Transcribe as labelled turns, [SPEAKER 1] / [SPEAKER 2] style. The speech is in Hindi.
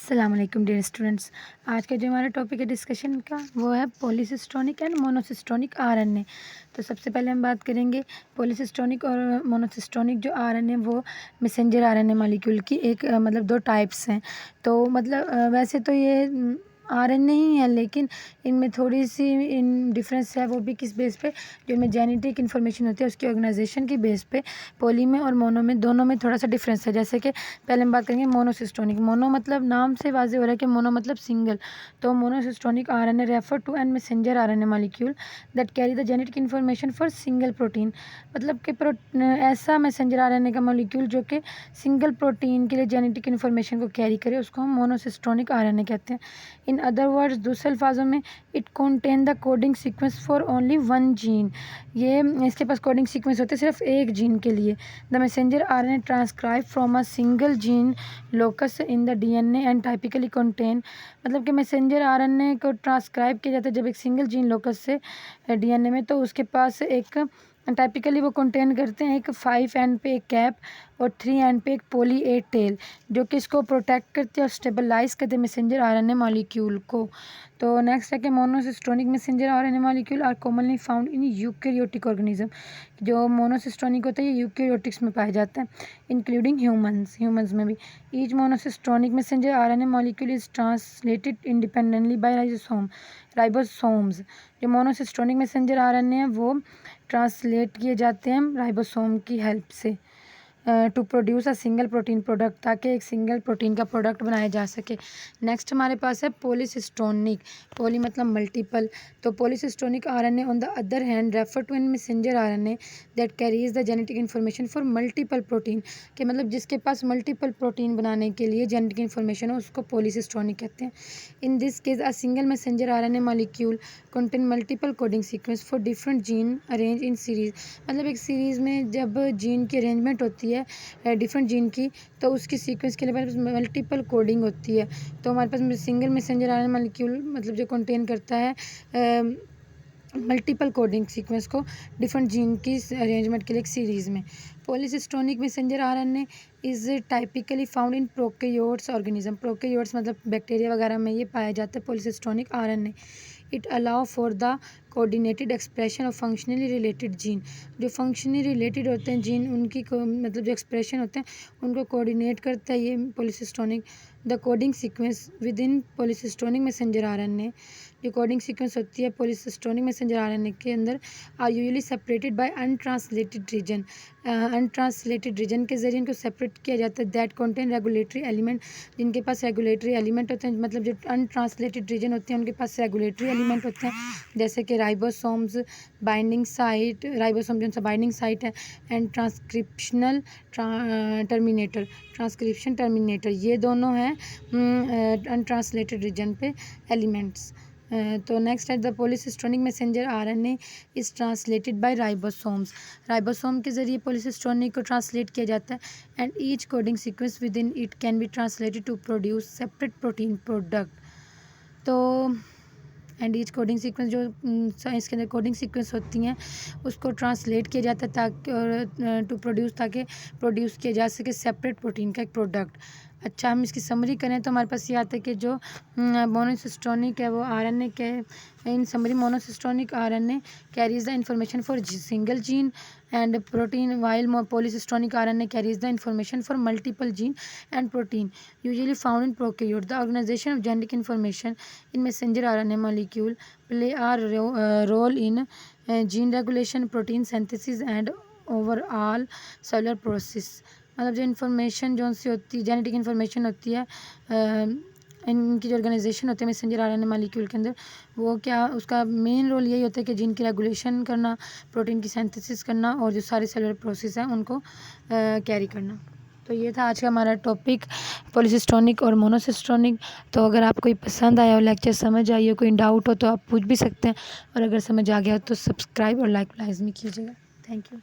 [SPEAKER 1] अस्सलाम वालेकुम डियर स्टूडेंट्स। आज का जो हमारा टॉपिक है डिस्कशन का वो है पॉलीसिस्टोनिक एंड मोनोसिस्टोनिक आरएनए। तो सबसे पहले हम बात करेंगे पॉलीसिस्टोनिक और मोनोसिस्टोनिक जो आरएनए वो मैसेंजर आरएनए मॉलिक्यूल की एक मतलब दो टाइप्स हैं। तो मतलब वैसे तो ये आरएनए ही है, लेकिन इनमें थोड़ी सी इन डिफरेंस है। वो भी किस बेस पे, जो इनमें जेनेटिक इन्फॉर्मेशन होती है उसकी ऑर्गेनाइजेशन की बेस पे पॉली में और मोनो में दोनों में थोड़ा सा डिफरेंस है। जैसे कि पहले हम बात करेंगे मोनोसिस्टोनिक। मोनो मतलब नाम से वाज़ेह हो रहा है कि मोनो मतलब सिंगल। तो monocistronic RNA refer to an messenger RNA molecule that carry the genetic information for single protein. मतलब कि ऐसा मैसेंजर आरएनए का मॉलिक्यूल जो कि सिंगल प्रोटीन के लिए जेनेटिक इन्फॉर्मेशन को कैरी करे उसको हम मोनोसिस्टोनिक आरएनए कहते हैं। इन अदर वर्ड्स, दूसरे अल्फाजों में, it contain the coding sequence for only one gene. ये इसके पास कोडिंग सीक्वेंस होते हैं सिर्फ एक जीन के लिए। The messenger RNA transcribe from a single gene locus in the DNA and typically contain. मतलब कि मैसेंजर आरएनए को ट्रांसक्राइब किया जाता है जब एक सिंगल जीन लोकस से डीएनए में, तो उसके पास एक टाइपिकली वो कंटेन करते हैं एक 5 एंड पे एक कैप और 3 एंड पे एक पोली ए टेल, जो कि इसको प्रोटेक्ट करते हैं और स्टेबलाइज करते हैं मैसेंजर आरएनए मॉलिक्यूल को। तो नेक्स्ट है कि monocistronic messenger RNA molecule are commonly found in eukaryotic organism. जो मोनोसिस्टोनिक होता है ये यूकेरियोटिक्स में पाया जाता है, इंक्लूडिंग ह्यूमंस में भी। Each monocistronic messenger RNA molecule is translated independently by ribosomes. जो मोनोसिस्टोनिक मैसेंजर आरएनए है वो ट्रांसलेट किए जाते हैं राइबोसोम की हेल्प से to produce a single protein product, ताकि एक सिंगल प्रोटीन का प्रोडक्ट बनाया जा सके। नेक्स्ट हमारे पास है पॉलीसिस्टोनिक। पॉली मतलब मल्टीपल। तो polycistronic RNA on the other hand refer to an messenger RNA that carries the genetic information for multiple protein. के मतलब जिसके पास मल्टीपल प्रोटीन बनाने के लिए जेनेटिक इन्फॉर्मेशन हो उसको पॉलीसिस्टोनिक कहते हैं। In this case a single messenger RNA molecule contain multiple coding sequence for different gene arrange in series. मतलब एक सीरीज़ में जब जीन की अरेंजमेंट होती है डिफरेंट जीन की, तो उसकी सीक्वेंस के लिए हमारे पास मल्टीपल कोडिंग होती है। तो हमारे पास सिंगल मैसेंजर आरएनए मॉलिक्यूल मतलब जो कंटेन करता है मल्टीपल कोडिंग सीक्वेंस को डिफरेंट जीन की अरेंजमेंट के लिए एक सीरीज़ में। पॉलीसिस्टोनिक messenger RNA is typically found in prokaryotes organism. Prokaryotes मतलब बैक्टीरिया वगैरह में ये पाया जाता है पॉलीसिस्टोनिक RNA. It allow for the coordinated expression of functionally related gene. जो फंक्शनली रिलेटेड होते हैं जीन उनकी मतलब जो एक्सप्रेशन होते हैं उनको कोऑर्डिनेट करता है ये polycistronic. The coding sequence within polycistronic messenger RNA, जो कोडिंग सीक्वेंस होती है पॉलीसिस्टोनिक मैसेंजर आरएनए के अंदर, are usually separated by untranslated region. Untranslated region के जरिए इनको सेपरेट किया जाता है दैट कंटेन रेगुलेटरी एलिमेंट। जिनके पास रेगुलेटरी एलिमेंट होते हैं, मतलब जो अनट्रांसलेटेड रीजन होते हैं उनके पास रेगुलेटरी एलिमेंट होते हैं, जैसे कि राइबोसोम्स, बाइंडिंग साइट, राइबोसोम जो बाइंडिंग साइट है, एंड ट्रांसक्रिप्शनल ट्रांसक्रिप्शन टर्मिनेटर। ये दोनों हैं अनट्रांसलेटेड रीजन पे एलिमेंट्स। तो नेक्स्ट है the polycistronic messenger RNA is translated by ribosomes. Ribosome के ज़रिए पॉलीसिस्टोनिक को ट्रांसलेट किया जाता है and each coding sequence within it can be translated to produce separate protein product. तो एंड ईच कोडिंग सीक्वेंस जो इसके अंदर कोडिंग सीक्वेंस होती हैं उसको ट्रांसलेट किया जाता है ताकि और टू प्रोड्यूस ताकि प्रोड्यूस किया जा सके सेपरेट प्रोटीन का एक प्रोडक्ट। अच्छा, हम इसकी समरी करें तो हमारे पास ये आता है कि जो मोनोसिस्टोनिक है वो आरएनए के in summary monocistronic RNA carries the information for single gene and protein, while polycistronic RNA carries the information for multiple gene and protein usually found in prokaryote. The organization of genetic information in messenger RNA molecule play are role in gene regulation, protein synthesis and overall cellular process. मतलब जो इन्फॉर्मेशन जो सी होती है जेनेटिक इन्फॉर्मेशन होती है इनकी जो ऑर्गेनाइजेशन होती है मैसेंजर आरएनए मॉलिक्यूल के अंदर, वो क्या उसका मेन रोल यही होता है कि जीन की रेगुलेशन करना, प्रोटीन की सिंथेसिस करना और जो सारे सेलुलर प्रोसेस हैं उनको कैरी करना। तो ये था आज का हमारा टॉपिक पॉलीसिस्टोनिक और मोनोसिस्टोनिक। तो अगर आपको पसंद आया हो, लेक्चर समझ आई हो, कोई डाउट हो तो आप पूछ भी सकते हैं, और अगर समझ आ गया तो सब्सक्राइब और लाइक लाजमी कीजिएगा। Thank you.